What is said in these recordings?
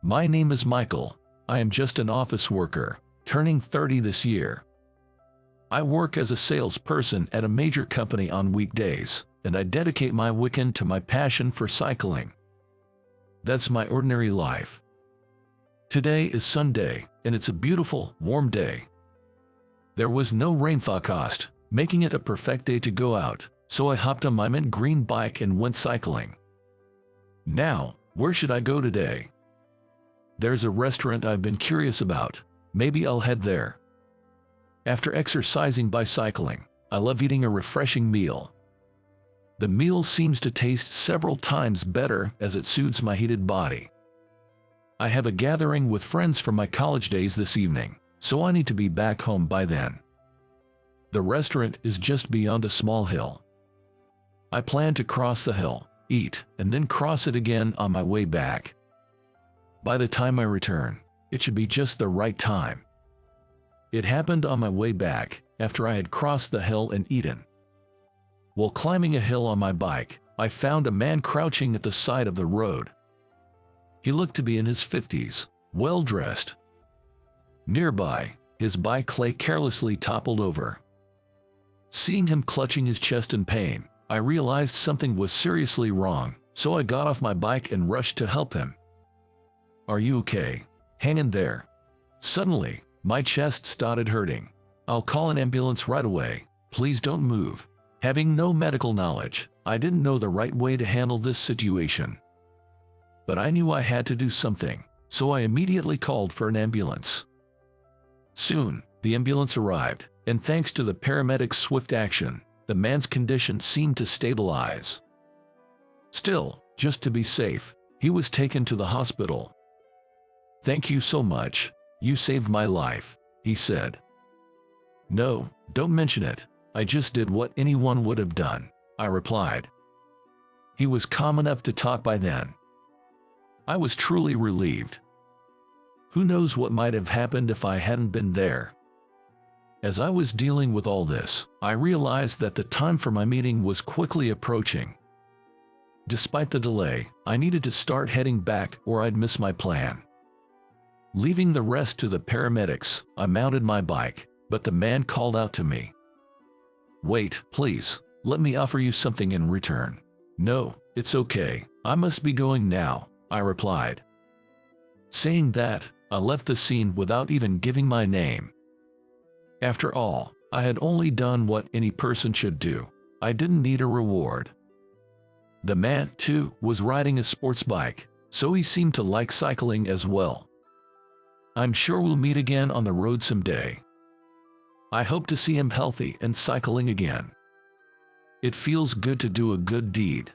My name is Michael. I am just an office worker, turning 30 this year. I work as a salesperson at a major company on weekdays, and I dedicate my weekend to my passion for cycling. That's my ordinary life. Today is Sunday, and it's a beautiful, warm day. There was no rain forecast, making it a perfect day to go out, so I hopped on my mint green bike and went cycling. Now, where should I go today? There's a restaurant I've been curious about. Maybe I'll head there. After exercising by cycling, I love eating a refreshing meal. The meal seems to taste several times better as it soothes my heated body. I have a gathering with friends from my college days this evening, so I need to be back home by then. The restaurant is just beyond a small hill. I plan to cross the hill, eat, and then cross it again on my way back. By the time I return, it should be just the right time. It happened on my way back, after I had crossed the hill and eaten. While climbing a hill on my bike, I found a man crouching at the side of the road. He looked to be in his 50s, well-dressed. Nearby, his bike lay carelessly toppled over. Seeing him clutching his chest in pain, I realized something was seriously wrong, so I got off my bike and rushed to help him. "Are you okay? Hang in there." Suddenly, my chest started hurting. "I'll call an ambulance right away. Please don't move." Having no medical knowledge, I didn't know the right way to handle this situation. But I knew I had to do something, so I immediately called for an ambulance. Soon, the ambulance arrived, and thanks to the paramedics' swift action, the man's condition seemed to stabilize. Still, just to be safe, he was taken to the hospital. "Thank you so much. You saved my life," he said. "No, don't mention it. I just did what anyone would have done," I replied. He was calm enough to talk by then. I was truly relieved. Who knows what might have happened if I hadn't been there. As I was dealing with all this, I realized that the time for my meeting was quickly approaching. Despite the delay, I needed to start heading back or I'd miss my plan. Leaving the rest to the paramedics, I mounted my bike, but the man called out to me. "Wait, please, let me offer you something in return." "No, it's okay, I must be going now," I replied. Saying that, I left the scene without even giving my name. After all, I had only done what any person should do. I didn't need a reward. The man, too, was riding a sports bike, so he seemed to like cycling as well. I'm sure we'll meet again on the road someday. I hope to see him healthy and cycling again. It feels good to do a good deed.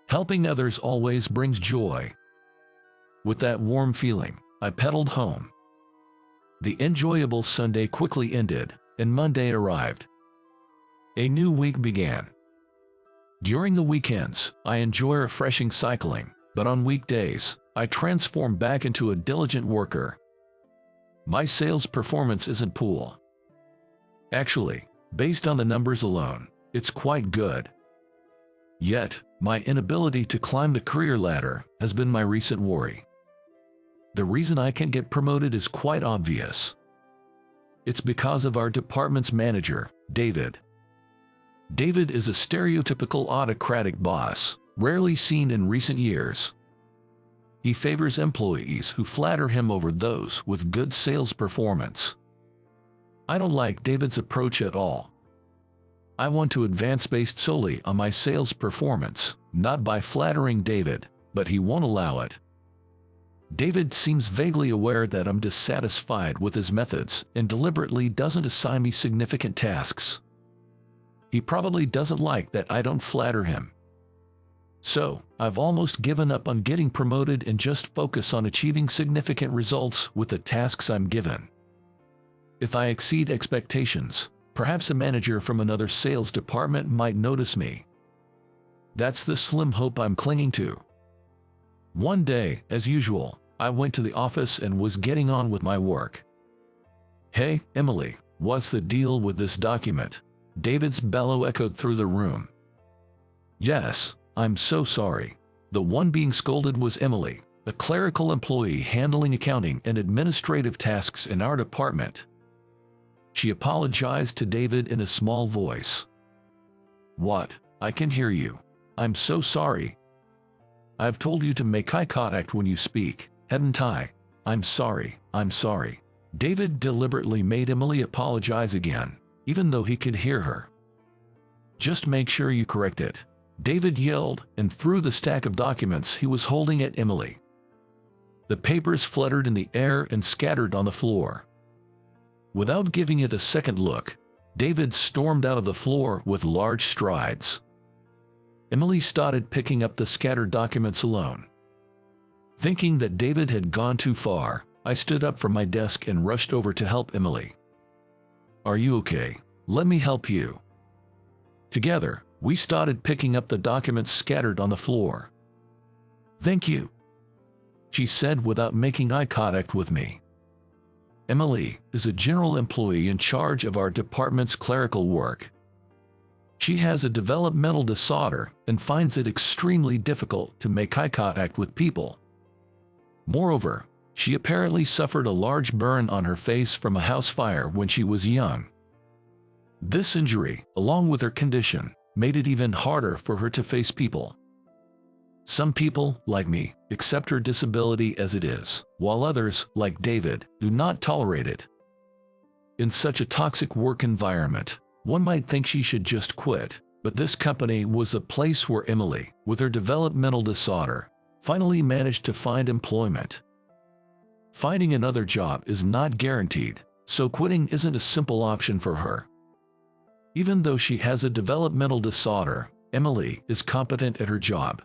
Helping others always brings joy. With that warm feeling, I pedaled home. The enjoyable Sunday quickly ended, and Monday arrived. A new week began. During the weekends, I enjoy refreshing cycling, but on weekdays, I transform back into a diligent worker. My sales performance isn't poor. Actually, based on the numbers alone, it's quite good. Yet, my inability to climb the career ladder has been my recent worry. The reason I can't get promoted is quite obvious. It's because of our department's manager, David. David is a stereotypical autocratic boss, rarely seen in recent years. He favors employees who flatter him over those with good sales performance. I don't like David's approach at all. I want to advance based solely on my sales performance, not by flattering David, but he won't allow it. David seems vaguely aware that I'm dissatisfied with his methods and deliberately doesn't assign me significant tasks. He probably doesn't like that I don't flatter him. So, I've almost given up on getting promoted and just focus on achieving significant results with the tasks I'm given. If I exceed expectations, perhaps a manager from another sales department might notice me. That's the slim hope I'm clinging to. One day, as usual, I went to the office and was getting on with my work. "Hey, Emily, what's the deal with this document?" David's bellow echoed through the room. "Yes, I'm so sorry." The one being scolded was Emily, a clerical employee handling accounting and administrative tasks in our department. She apologized to David in a small voice. "What? I can hear you. I'm so sorry. I've told you to make eye contact when you speak, hadn't I? I'm sorry, I'm sorry." David deliberately made Emily apologize again, even though he could hear her. "Just make sure you correct it," David yelled and threw the stack of documents he was holding at Emily. The papers fluttered in the air and scattered on the floor. Without giving it a second look, David stormed out of the floor with large strides. Emily started picking up the scattered documents alone. Thinking that David had gone too far, I stood up from my desk and rushed over to help Emily. "Are you okay? Let me help you." Together, we started picking up the documents scattered on the floor. "Thank you," she said without making eye contact with me. Emily is a general employee in charge of our department's clerical work. She has a developmental disorder and finds it extremely difficult to make eye contact with people. Moreover, she apparently suffered a large burn on her face from a house fire when she was young. This injury, along with her condition, made it even harder for her to face people. Some people, like me, accept her disability as it is, while others, like David, do not tolerate it. In such a toxic work environment, one might think she should just quit, but this company was a place where Emily, with her developmental disorder, finally managed to find employment. Finding another job is not guaranteed, so quitting isn't a simple option for her. Even though she has a developmental disorder, Emily is competent at her job.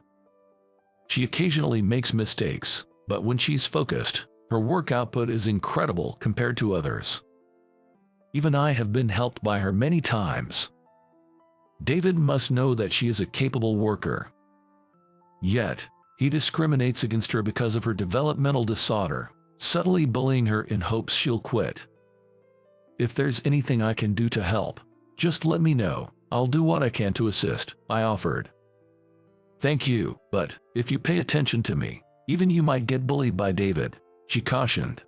She occasionally makes mistakes, but when she's focused, her work output is incredible compared to others. Even I have been helped by her many times. David must know that she is a capable worker. Yet, he discriminates against her because of her developmental disorder, subtly bullying her in hopes she'll quit. "If there's anything I can do to help, just let me know. I'll do what I can to assist," I offered. "Thank you, but if you pay attention to me, even you might get bullied by David," she cautioned.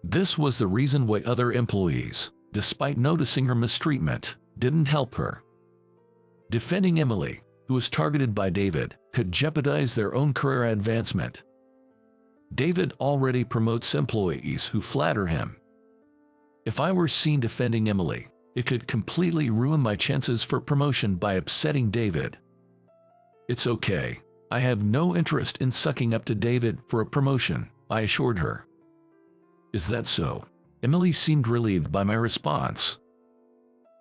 This was the reason why other employees, despite noticing her mistreatment, didn't help her. Defending Emily, who was targeted by David, could jeopardize their own career advancement. David already promotes employees who flatter him. If I were seen defending Emily, it could completely ruin my chances for promotion by upsetting David. "It's okay. I have no interest in sucking up to David for a promotion," I assured her. "Is that so?" Emily seemed relieved by my response.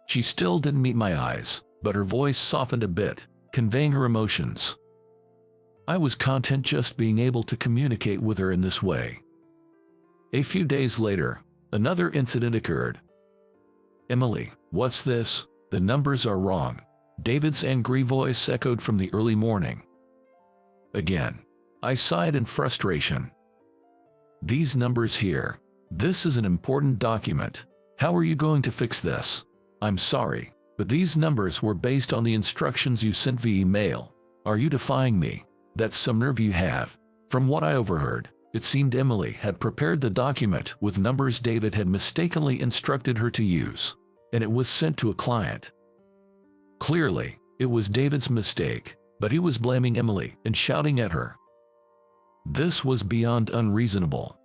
She still didn't meet my eyes, but her voice softened a bit, conveying her emotions. I was content just being able to communicate with her in this way. A few days later, another incident occurred. "Emily, what's this? The numbers are wrong." David's angry voice echoed from the early morning. Again, I sighed in frustration. "These numbers here. This is an important document. How are you going to fix this?" "I'm sorry, but these numbers were based on the instructions you sent via email. Are you defying me? That's some nerve you have." From what I overheard, it seemed Emily had prepared the document with numbers David had mistakenly instructed her to use, and it was sent to a client. Clearly, it was David's mistake, but he was blaming Emily and shouting at her. This was beyond unreasonable.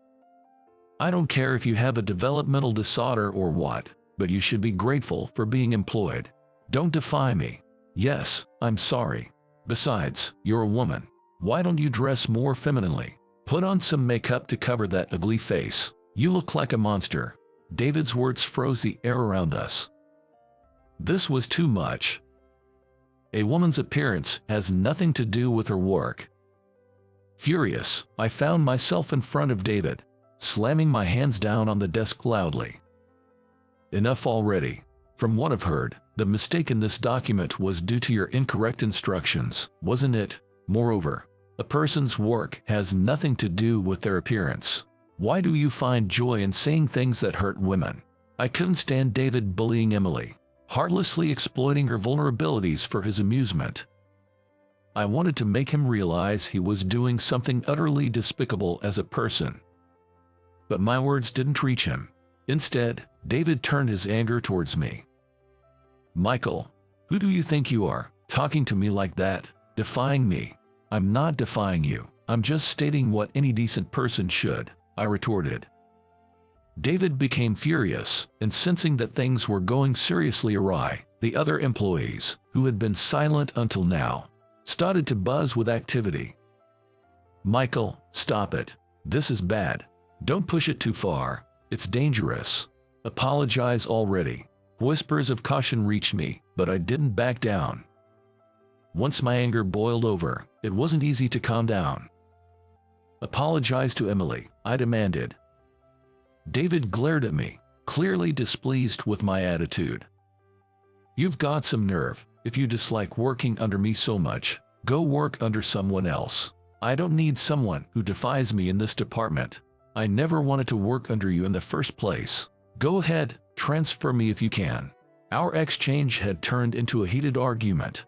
I don't care if you have a developmental disorder or what, but you should be grateful for being employed. Don't defy me. Yes, I'm sorry. Besides, you're a woman. Why don't you dress more femininely? Put on some makeup to cover that ugly face. You look like a monster. David's words froze the air around us. This was too much. A woman's appearance has nothing to do with her work. Furious, I found myself in front of David, slamming my hands down on the desk loudly. "Enough already. From what I've heard, the mistake in this document was due to your incorrect instructions, wasn't it? Moreover, a person's work has nothing to do with their appearance. Why do you find joy in saying things that hurt women?" I couldn't stand David bullying Emily, heartlessly exploiting her vulnerabilities for his amusement. I wanted to make him realize he was doing something utterly despicable as a person. But my words didn't reach him. Instead, David turned his anger towards me. "Michael, who do you think you are, talking to me like that, defying me?" "I'm not defying you. I'm just stating what any decent person should," I retorted. David became furious, and sensing that things were going seriously awry, the other employees, who had been silent until now, started to buzz with activity. "Michael, stop it. This is bad. Don't push it too far. It's dangerous. Apologize already." Whispers of caution reached me, but I didn't back down. Once my anger boiled over, it wasn't easy to calm down. "Apologize to Emily," I demanded. David glared at me, clearly displeased with my attitude. "You've got some nerve. If you dislike working under me so much, go work under someone else. I don't need someone who defies me in this department. I never wanted to work under you in the first place. Go ahead, transfer me if you can." Our exchange had turned into a heated argument.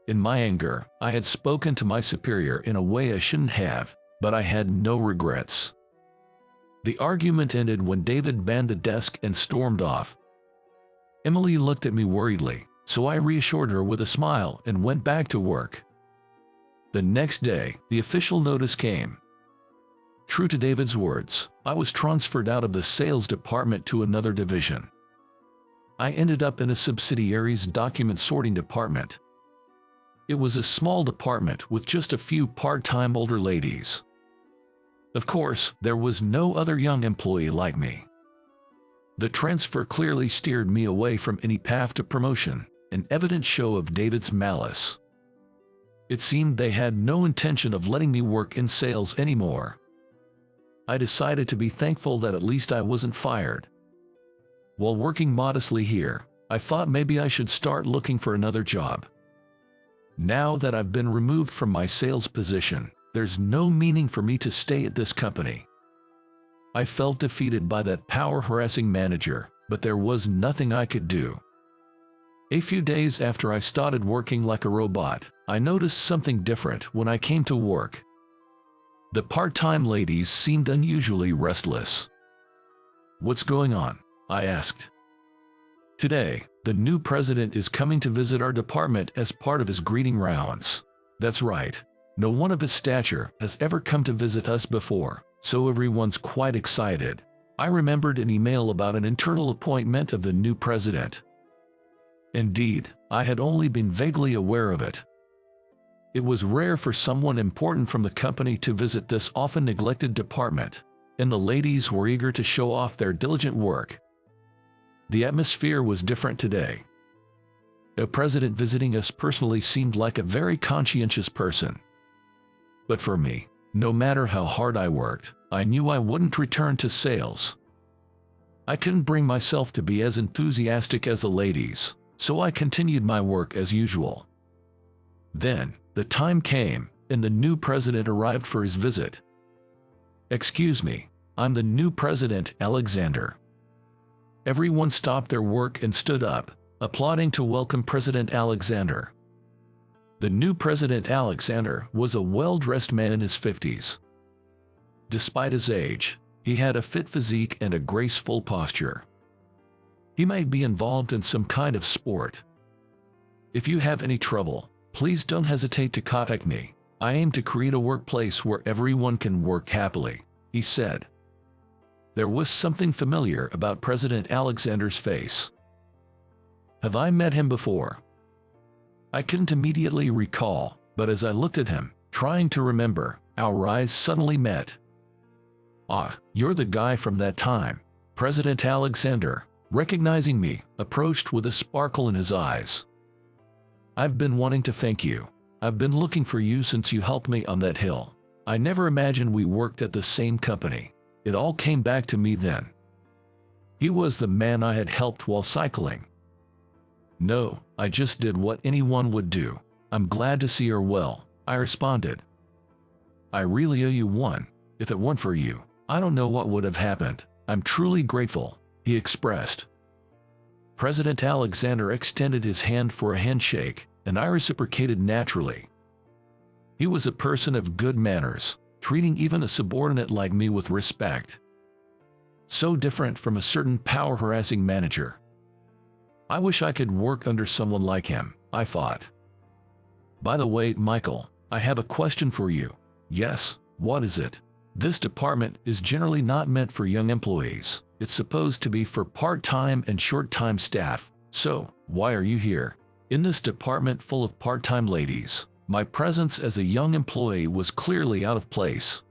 In my anger, I had spoken to my superior in a way I shouldn't have, but I had no regrets. The argument ended when David banged the desk and stormed off. Emily looked at me worriedly, so I reassured her with a smile and went back to work. The next day, the official notice came. True to David's words, I was transferred out of the sales department to another division. I ended up in a subsidiary's document sorting department. It was a small department with just a few part-time older ladies. Of course, there was no other young employee like me. The transfer clearly steered me away from any path to promotion, an evident show of David's malice. It seemed they had no intention of letting me work in sales anymore. I decided to be thankful that at least I wasn't fired. While working modestly here, I thought maybe I should start looking for another job. Now that I've been removed from my sales position, there's no meaning for me to stay at this company. I felt defeated by that power-harassing manager, but there was nothing I could do. A few days after I started working like a robot, I noticed something different when I came to work. The part-time ladies seemed unusually restless. "What's going on?" I asked. "Today, the new president is coming to visit our department as part of his greeting rounds." "That's right. No one of his stature has ever come to visit us before, so everyone's quite excited." I remembered an email about an internal appointment of the new president. Indeed, I had only been vaguely aware of it. It was rare for someone important from the company to visit this often neglected department, and the ladies were eager to show off their diligent work. The atmosphere was different today. A president visiting us personally seemed like a very conscientious person. But for me, no matter how hard I worked, I knew I wouldn't return to sales. I couldn't bring myself to be as enthusiastic as the ladies, so I continued my work as usual. Then, the time came, and the new president arrived for his visit. "Excuse me, I'm the new president, Alexander." Everyone stopped their work and stood up, applauding to welcome President Alexander. The new President Alexander was a well-dressed man in his 50s. Despite his age, he had a fit physique and a graceful posture. He might be involved in some kind of sport. "If you have any trouble, please don't hesitate to contact me. I aim to create a workplace where everyone can work happily," he said. There was something familiar about President Alexander's face. Have I met him before? I couldn't immediately recall, but as I looked at him, trying to remember, our eyes suddenly met. "Ah, you're the guy from that time." President Alexander, recognizing me, approached with a sparkle in his eyes. "I've been wanting to thank you. I've been looking for you since you helped me on that hill. I never imagined we worked at the same company. It all came back to me then." He was the man I had helped while cycling. "No, I just did what anyone would do. I'm glad to see her well," I responded. "I really owe you one. If it weren't for you, I don't know what would have happened. I'm truly grateful," he expressed. President Alexander extended his hand for a handshake, and I reciprocated naturally, He was a person of good manners, treating even a subordinate like me with respect. So different from a certain power-harassing manager. I wish I could work under someone like him, I thought. By the way, Michael, I have a question for you. Yes, what is it? This department is generally not meant for young employees. It's supposed to be for part-time and short-time staff. So, why are you here? In this department full of part-time ladies, my presence as a young employee was clearly out of place.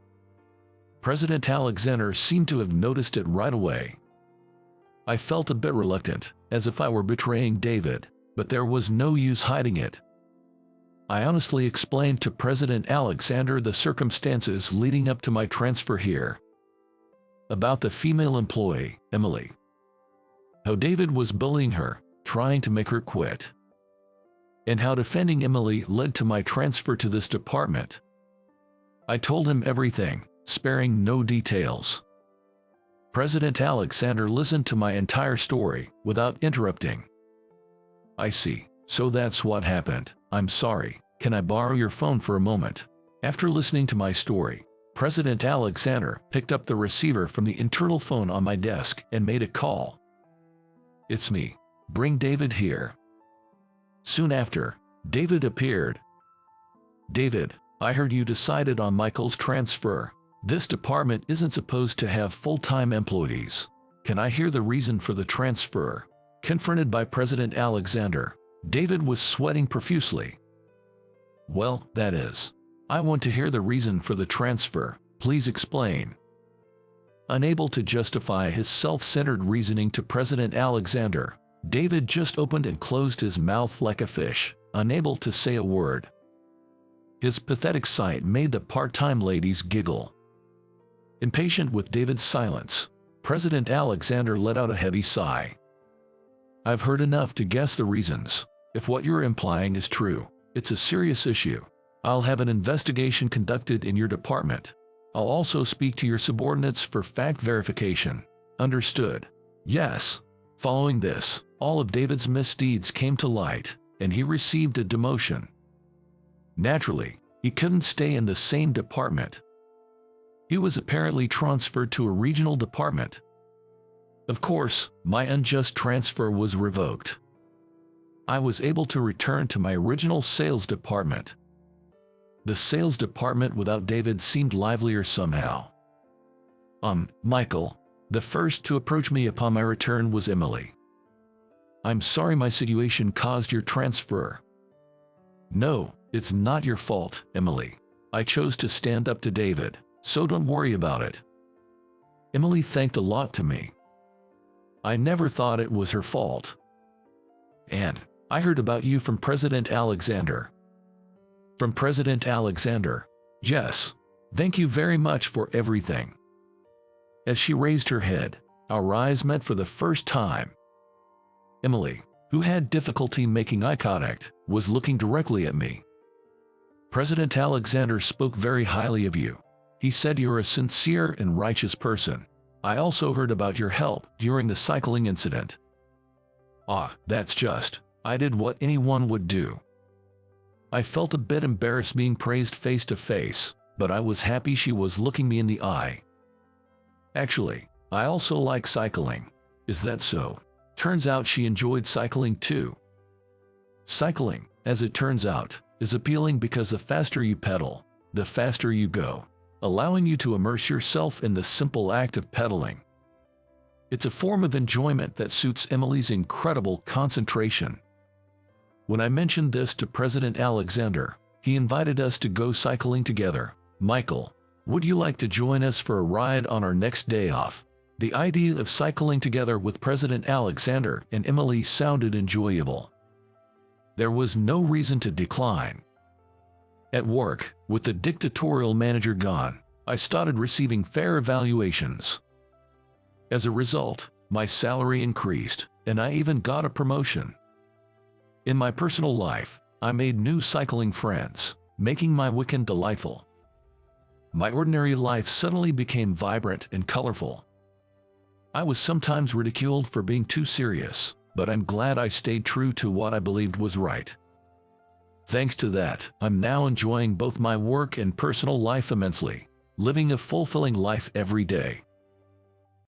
President Alexander seemed to have noticed it right away. I felt a bit reluctant, as if I were betraying David, but there was no use hiding it. I honestly explained to President Alexander the circumstances leading up to my transfer here. About the female employee, Emily. How David was bullying her, trying to make her quit. And how defending Emily led to my transfer to this department. I told him everything, sparing no details. President Alexander listened to my entire story without interrupting. I see, so that's what happened. I'm sorry, can I borrow your phone for a moment? After listening to my story, President Alexander picked up the receiver from the internal phone on my desk and made a call. It's me. Bring David here. Soon after, David appeared. David, I heard you decided on Michael's transfer. This department isn't supposed to have full-time employees. Can I hear the reason for the transfer? Confronted by President Alexander, David was sweating profusely. Well, that is. I want to hear the reason for the transfer. Please explain. Unable to justify his self-centered reasoning to President Alexander, David just opened and closed his mouth like a fish, unable to say a word. His pathetic sight made the part-time ladies giggle. Impatient with David's silence, President Alexander let out a heavy sigh. I've heard enough to guess the reasons. If what you're implying is true, it's a serious issue. I'll have an investigation conducted in your department. I'll also speak to your subordinates for fact verification. Understood? Yes. Following this, all of David's misdeeds came to light, and he received a demotion. Naturally, he couldn't stay in the same department. He was apparently transferred to a regional department. Of course, my unjust transfer was revoked. I was able to return to my original sales department. The sales department without David seemed livelier somehow. Michael, the first to approach me upon my return was Emily. I'm sorry my situation caused your transfer. No, it's not your fault, Emily. I chose to stand up to David, so don't worry about it. Emily thanked a lot to me. I never thought it was her fault. And I heard about you from President Alexander. From President Alexander. Yes. Thank you very much for everything. As she raised her head, our eyes met for the first time. Emily, who had difficulty making eye contact, was looking directly at me. President Alexander spoke very highly of you. He said you're a sincere and righteous person. I also heard about your help during the cycling incident. That's just. I did what anyone would do. I felt a bit embarrassed being praised face to face, but I was happy she was looking me in the eye. Actually, I also like cycling. Is that so? Turns out she enjoyed cycling too. Cycling, as it turns out, is appealing because the faster you pedal, the faster you go, allowing you to immerse yourself in the simple act of pedaling. It's a form of enjoyment that suits Emily's incredible concentration. When I mentioned this to President Alexander, he invited us to go cycling together. Michael, would you like to join us for a ride on our next day off? The idea of cycling together with President Alexander and Emily sounded enjoyable. There was no reason to decline. At work, with the dictatorial manager gone, I started receiving fair evaluations. As a result, my salary increased, and I even got a promotion. In my personal life, I made new cycling friends, making my weekend delightful. My ordinary life suddenly became vibrant and colorful. I was sometimes ridiculed for being too serious, but I'm glad I stayed true to what I believed was right. Thanks to that, I'm now enjoying both my work and personal life immensely, living a fulfilling life every day.